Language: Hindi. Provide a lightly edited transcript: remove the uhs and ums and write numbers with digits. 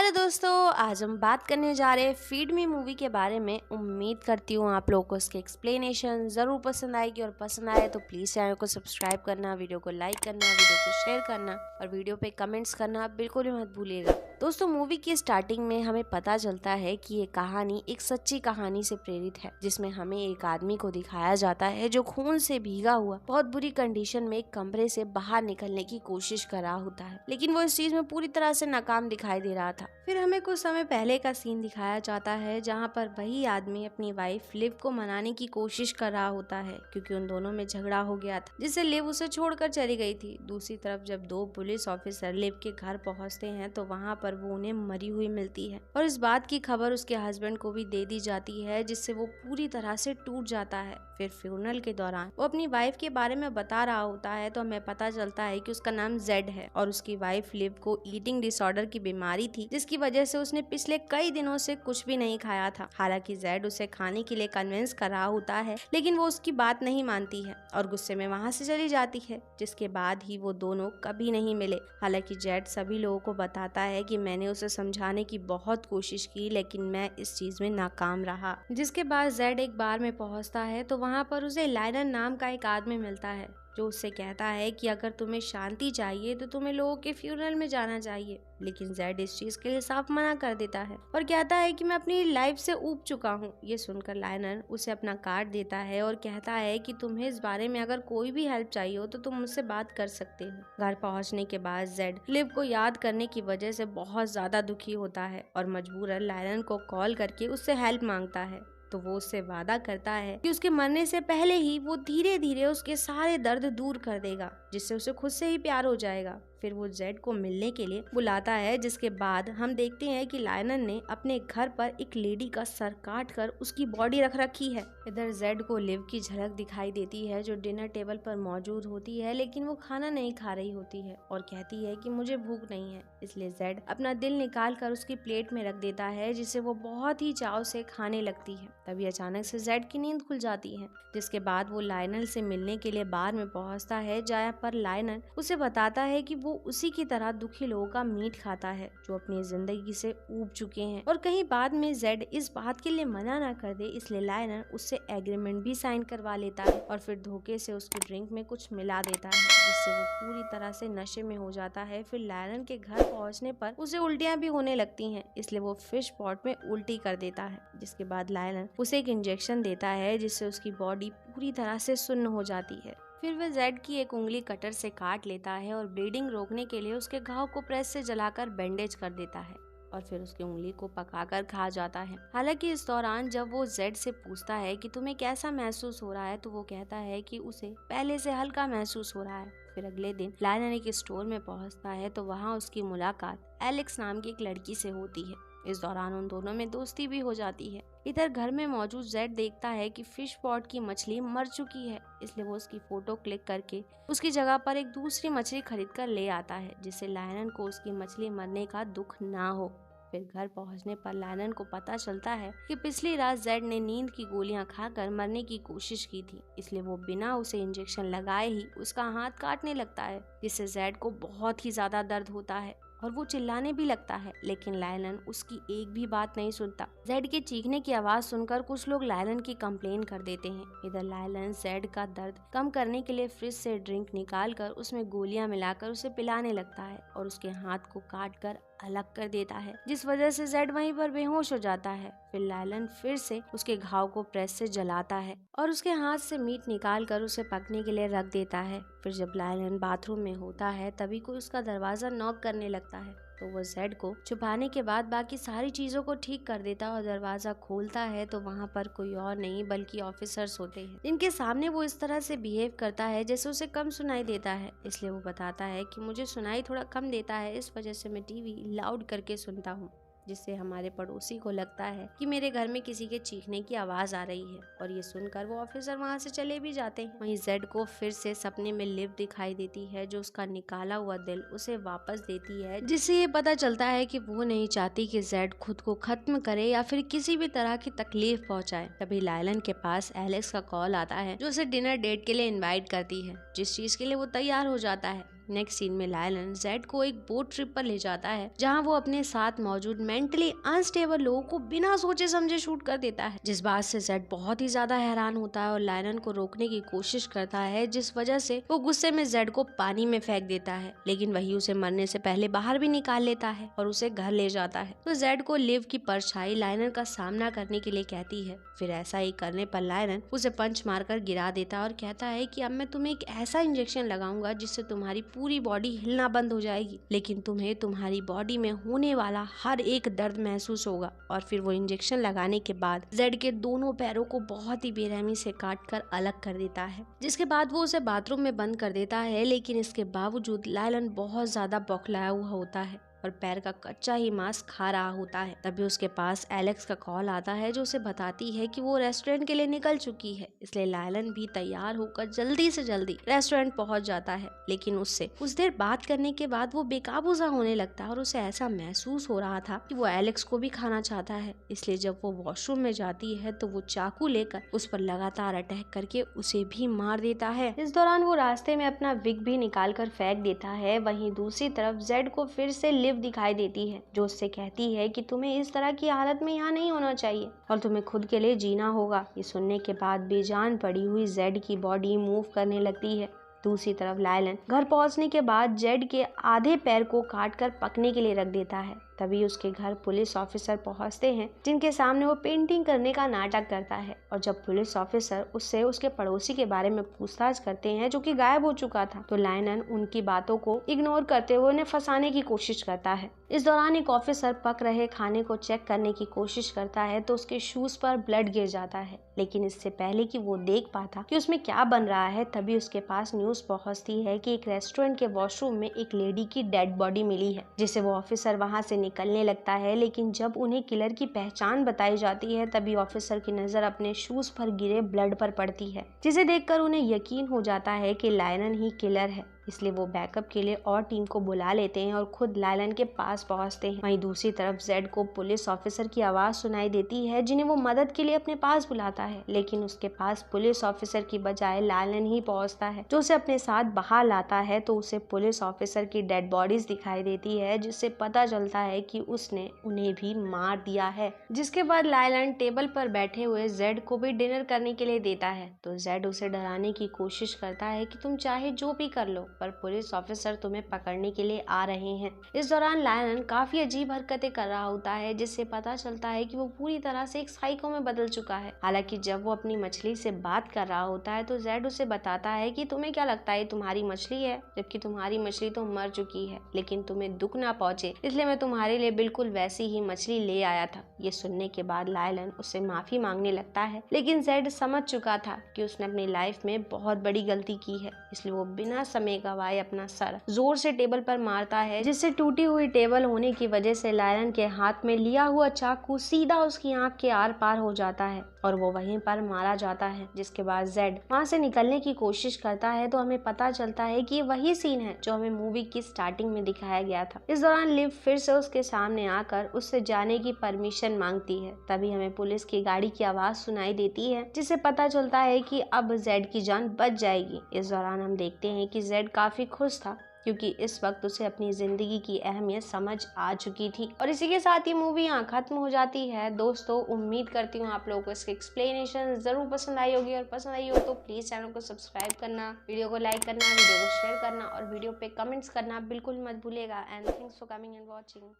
हेलो दोस्तों, आज हम बात करने जा रहे हैं फीड मी मूवी के बारे में। उम्मीद करती हूँ आप लोगों को इसकी एक्सप्लेनेशन ज़रूर पसंद आएगी और पसंद आए तो प्लीज़ चैनल को सब्सक्राइब करना, वीडियो को लाइक करना, वीडियो को शेयर करना और वीडियो पे कमेंट्स करना बिल्कुल भी मत भूलिएगा। दोस्तों, मूवी की स्टार्टिंग में हमें पता चलता है कि ये कहानी एक सच्ची कहानी से प्रेरित है, जिसमें हमें एक आदमी को दिखाया जाता है जो खून से भीगा हुआ बहुत बुरी कंडीशन में एक कमरे से बाहर निकलने की कोशिश कर रहा होता है, लेकिन वो इस चीज में पूरी तरह से नाकाम दिखाई दे रहा था। फिर हमें कुछ समय पहले का सीन दिखाया जाता है जहाँ पर वही आदमी अपनी वाइफ लिव को मनाने की कोशिश कर रहा होता है, क्योंकि उन दोनों में झगड़ा हो गया था जिससे लिव उसे छोड़कर चली गई थी। दूसरी तरफ जब दो पुलिस ऑफिसर लिव के घर पहुँचते हैं तो वहाँ पर वो उन्हें मरी हुई मिलती है और इस बात की खबर उसके हस्बैंड को भी दे दी जाती है, जिससे वो पूरी तरह से टूट जाता है। फिर फ्यूनरल के दौरान वो अपनी वाइफ के बारे में बता रहा होता है तो हमें पता चलता है कि उसका नाम जेड है और उसकी वाइफ लिव को ईटिंग डिसऑर्डर की बीमारी थी, जिसकी वजह से उसने पिछले कई दिनों से कुछ भी नहीं खाया था। हालांकि जेड उसे खाने के लिए कन्विंस कर रहा होता है, लेकिन वो उसकी बात नहीं मानती है और गुस्से में वहाँ से चली जाती है, जिसके बाद ही वो दोनों कभी नहीं मिले। हालांकि जेड सभी लोगों को बताता है कि मैंने उसे समझाने की बहुत कोशिश की, लेकिन मैं इस चीज में नाकाम रहा। जिसके बाद जेड एक बार में पहुंचता है तो वहाँ पर उसे लाइनर नाम का एक आदमी मिलता है जो उससे कहता है कि अगर तुम्हें शांति चाहिए तो तुम्हें लोगों के फ्यूनरल में जाना चाहिए। लेकिन जेड इस चीज के लिए साफ मना कर देता है और कहता है कि मैं अपनी लाइफ से ऊब चुका हूँ। ये सुनकर लाइनर उसे अपना कार्ड देता है और कहता है कि तुम्हें इस बारे में अगर कोई भी हेल्प चाहिए हो तो तुम मुझसे बात कर सकते हो। घर पहुँचने के बाद जेड लिव को याद करने की वजह से बहुत ज्यादा दुखी होता है और मजबूरन लाइनर को कॉल करके उससे हेल्प मांगता है। तो वो उससे वादा करता है कि उसके मरने से पहले ही वो धीरे धीरे उसके सारे दर्द दूर कर देगा, जिससे उसे खुद से ही प्यार हो जाएगा। फिर वो जेड को मिलने के लिए बुलाता है, जिसके बाद हम देखते हैं कि लायनर ने अपने घर पर एक लेडी का सर काट कर उसकी बॉडी रख रखी है। इधर जेड को लिव की झलक दिखाई देती है जो डिनर टेबल पर मौजूद होती है, लेकिन वो खाना नहीं खा रही होती है और कहती है कि मुझे भूख नहीं है। इसलिए जेड अपना दिल निकाल कर उसकी प्लेट में रख देता है, जिसे वो बहुत ही चाव से खाने लगती है। तभी अचानक से जेड की नींद खुल जाती है, जिसके बाद वो लायनर से मिलने के लिए बार में पहुंचता है, जहाँ पर लायनर उसे बताता है कि वो उसी की तरह दुखी लोगों का मीट खाता है जो अपनी जिंदगी से ऊब चुके हैं। और कहीं बाद में जेड इस बात के लिए मना ना कर दे, इसलिए लायनर उससे एग्रीमेंट भी साइन करवा लेता है और फिर धोखे से उसकी ड्रिंक में कुछ मिला देता है, जिससे वो पूरी तरह से नशे में हो जाता है। फिर लायनर के घर पहुंचने पर उसे उल्टियां भी होने लगती हैं, इसलिए वो फिश पॉट में उल्टी कर देता है। जिसके बाद लायनर उसे एक इंजेक्शन देता है, जिससे उसकी बॉडी पूरी तरह से सुन्न हो जाती है। फिर वह जेड की एक उंगली कटर से काट लेता है और ब्लीडिंग रोकने के लिए उसके घाव को प्रेस से जलाकर बैंडेज कर देता है और फिर उसकी उंगली को पकाकर खा जाता है। हालांकि इस दौरान जब वो जेड से पूछता है कि तुम्हें कैसा महसूस हो रहा है, तो वो कहता है कि उसे पहले से हल्का महसूस हो रहा है। फिर अगले दिन लायनर एक स्टोर में पहुंचता है तो वहाँ उसकी मुलाकात एलेक्स नाम की एक लड़की से होती है। इस दौरान उन दोनों में दोस्ती भी हो जाती है। इधर घर में मौजूद जेड देखता है कि फिश पॉट की मछली मर चुकी है, इसलिए वो उसकी फोटो क्लिक करके उसकी जगह पर एक दूसरी मछली खरीद कर ले आता है, जिससे लायनर को उसकी मछली मरने का दुख ना हो। फिर घर पहुंचने पर लायनर को पता चलता है कि पिछली रात जेड ने नींद की गोलियां खाकर मरने की कोशिश की थी, इसलिए वो बिना उसे इंजेक्शन लगाए ही उसका हाथ काटने लगता है, जिससे जेड को बहुत ही ज्यादा दर्द होता है और वो चिल्लाने भी लगता है। लेकिन लायनर उसकी एक भी बात नहीं सुनता। जेड के चीखने की आवाज सुनकर कुछ लोग लायनर की कंप्लेन कर देते हैं। इधर लायनर जेड का दर्द कम करने के लिए फ्रिज से ड्रिंक निकालकर उसमें गोलियां मिलाकर उसे पिलाने लगता है और उसके हाथ को काट कर अलग कर देता है, जिस वजह से जेड वहीं पर बेहोश हो जाता है। फिर लायनर फिर से उसके घाव को प्रेस से जलाता है और उसके हाथ से मीट निकाल कर उसे पकने के लिए रख देता है। फिर जब लायनर बाथरूम में होता है तभी कोई उसका दरवाजा नॉक करने लगता है, तो वो जेड को छुपाने के बाद बाकी सारी चीजों को ठीक कर देता है और दरवाजा खोलता है तो वहाँ पर कोई और नहीं बल्कि ऑफिसर्स होते हैं, जिनके सामने वो इस तरह से बिहेव करता है जैसे उसे कम सुनाई देता है। इसलिए वो बताता है कि मुझे सुनाई थोड़ा कम देता है, इस वजह से मैं टीवी लाउड करके सुनता हूँ, जिससे हमारे पड़ोसी को लगता है कि मेरे घर में किसी के चीखने की आवाज आ रही है। और ये सुनकर वो ऑफिसर वहाँ से चले भी जाते हैं। वहीं जेड को फिर से सपने में लिव दिखाई देती है, जो उसका निकाला हुआ दिल उसे वापस देती है, जिससे ये पता चलता है कि वो नहीं चाहती कि जेड खुद को खत्म करे या फिर किसी भी तरह की तकलीफ पहुंचाए। तभी लायनर के पास एलेक्स का कॉल आता है, जो उसे डिनर डेट के लिए इनवाइट करती है, जिस चीज के लिए वो तैयार हो जाता है। नेक्स्ट सीन में लायलन जेड को एक बोट ट्रिप पर ले जाता है जहाँ वो अपने साथ मौजूद मेंटली अनस्टेबल लोगों को बिना सोचे समझे शूट कर देता है, जिस बात से जेड बहुत ही ज्यादा हैरान होता है और लायलन को रोकने की कोशिश करता है, जिस वजह से वो गुस्से में जेड को पानी में फेंक देता है, लेकिन वही उसे मरने से पहले बाहर भी निकाल लेता है और उसे घर ले जाता है। तो जेड को लिव की परछाई लायलन का सामना करने के लिए कहती है। फिर ऐसा ही करने पर लायलन उसे पंच मारकर गिरा देता है और कहता है कि अब मैं तुम्हें एक ऐसा इंजेक्शन लगाऊंगा जिससे तुम्हारी पूरी बॉडी हिलना बंद हो जाएगी, लेकिन तुम्हें तुम्हारी बॉडी में होने वाला हर एक दर्द महसूस होगा। और फिर वो इंजेक्शन लगाने के बाद जेड के दोनों पैरों को बहुत ही बेरहमी से काट कर अलग कर देता है, जिसके बाद वो उसे बाथरूम में बंद कर देता है। लेकिन इसके बावजूद लायलन बहुत ज्यादा बौखलाया हुआ होता है और पैर का कच्चा ही मांस खा रहा होता है। तभी उसके पास एलेक्स का कॉल आता है जो उसे बताती है कि वो रेस्टोरेंट के लिए निकल चुकी है, इसलिए लायलन भी तैयार होकर जल्दी से जल्दी रेस्टोरेंट पहुंच जाता है। लेकिन उससे कुछ देर बात करने के बाद वो बेकाबू सा होने लगता है और उसे ऐसा महसूस हो रहा था कि वो एलेक्स को भी खाना चाहता है, इसलिए जब वो वॉशरूम में जाती है तो वो चाकू लेकर उस पर लगातार अटैक करके उसे भी मार देता है। इस दौरान वो रास्ते में अपना विग भी निकाल कर फेंक देता है। वहीं दूसरी तरफ जेड को फिर से दिखाई देती है जो उससे कहती है कि तुम्हें इस तरह की हालत में यहाँ नहीं होना चाहिए और तुम्हें खुद के लिए जीना होगा। ये सुनने के बाद बेजान पड़ी हुई जेड की बॉडी मूव करने लगती है। दूसरी तरफ लायलन घर पहुंचने के बाद जेड के आधे पैर को काट कर पकने के लिए रख देता है। तभी उसके घर पुलिस ऑफिसर पहुंचते हैं जिनके सामने वो पेंटिंग करने का नाटक करता है। और जब पुलिस ऑफिसर उससे उसके पड़ोसी के बारे में पूछताछ करते हैं जो कि गायब हो चुका था, तो लायलन उनकी बातों को इग्नोर करते हुए उन्हें फंसाने की कोशिश करता है। इस दौरान एक ऑफिसर पक रहे खाने को चेक करने की कोशिश करता है तो उसके शूज पर ब्लड गिर जाता है, लेकिन इससे पहले कि वो देख पाता कि उसमें क्या बन रहा है, तभी उसके पास न्यूज पहुंचती है कि एक रेस्टोरेंट के वॉशरूम में एक लेडी की डेड बॉडी मिली है, जिसे वो ऑफिसर वहां से निकलने लगता है। लेकिन जब उन्हें किलर की पहचान बताई जाती है तभी ऑफिसर की नजर अपने शूज पर गिरे ब्लड पर पड़ती है, जिसे देखकर उन्हें यकीन हो जाता है कि लायलन ही किलर है। इसलिए वो बैकअप के लिए और टीम को बुला लेते हैं और खुद लायलन के पास पहुंचते हैं। वहीं दूसरी तरफ जेड को पुलिस ऑफिसर की आवाज सुनाई देती है जिन्हें वो मदद के लिए अपने पास बुलाता है, लेकिन उसके पास पुलिस ऑफिसर की बजाय लायलन ही पहुंचता है जो उसे अपने साथ बाहर लाता है। तो उसे पुलिस ऑफिसर की डेड बॉडीज दिखाई देती है जिससे पता चलता है कि उसने उन्हें भी मार दिया है। जिसके बाद लायलन टेबल पर बैठे हुए जेड को भी डिनर करने के लिए देता है। तो जेड उसे डराने की कोशिश करता है कि तुम चाहे जो भी कर लो, पर पुलिस ऑफिसर तुम्हें पकड़ने के लिए आ रहे हैं। इस दौरान लायलन काफी अजीब हरकतें कर रहा होता है जिससे पता चलता है कि वो पूरी तरह से एक साइको में बदल चुका है। हालांकि जब वो अपनी मछली से बात कर रहा होता है तो जेड उसे बताता है कि तुम्हें क्या लगता है तुम्हारी मछली है, जबकि तुम्हारी मछली तो मर चुकी है, लेकिन तुम्हें दुख ना पहुंचे इसलिए मैं तुम्हारे लिए बिल्कुल वैसी ही मछली ले आया था। ये सुनने के बाद लायलन उससे माफी मांगने लगता है, लेकिन जेड समझ चुका था कि उसने अपनी लाइफ में बहुत बड़ी गलती की है, इसलिए वो बिना समय गवाए अपना सर जोर से टेबल पर मारता है, जिससे टूटी हुई टेबल होने की वजह से लायलन के हाथ में लिया हुआ चाकू सीधा उसकी आंख के आर पार हो जाता है और वो वहीं पर मारा जाता है। जिसके बाद जेड वहां से निकलने की कोशिश करता है तो हमें पता चलता है कि ये वही सीन है जो हमें मूवी की स्टार्टिंग में दिखाया गया था। इस दौरान लिव फिर से उसके सामने आकर उससे जाने की परमिशन मांगती है। तभी हमें पुलिस की गाड़ी की आवाज सुनाई देती है जिससे पता चलता है कि अब जेड की जान बच जाएगी। इस दौरान हम देखते हैं कि जेड काफी खुश था क्योंकि इस वक्त उसे अपनी जिंदगी की अहमियत समझ आ चुकी थी। और इसी के साथ ये मूवी यहाँ खत्म हो जाती है। दोस्तों, उम्मीद करती हूँ आप लोगों को इसकी एक्सप्लेनेशन जरूर पसंद आई होगी, और पसंद आई हो तो प्लीज चैनल को सब्सक्राइब करना, वीडियो को लाइक करना, वीडियो को शेयर करना और वीडियो पे कमेंट्स करना बिल्कुल मत भूलिएगा। And thanks for coming and watching.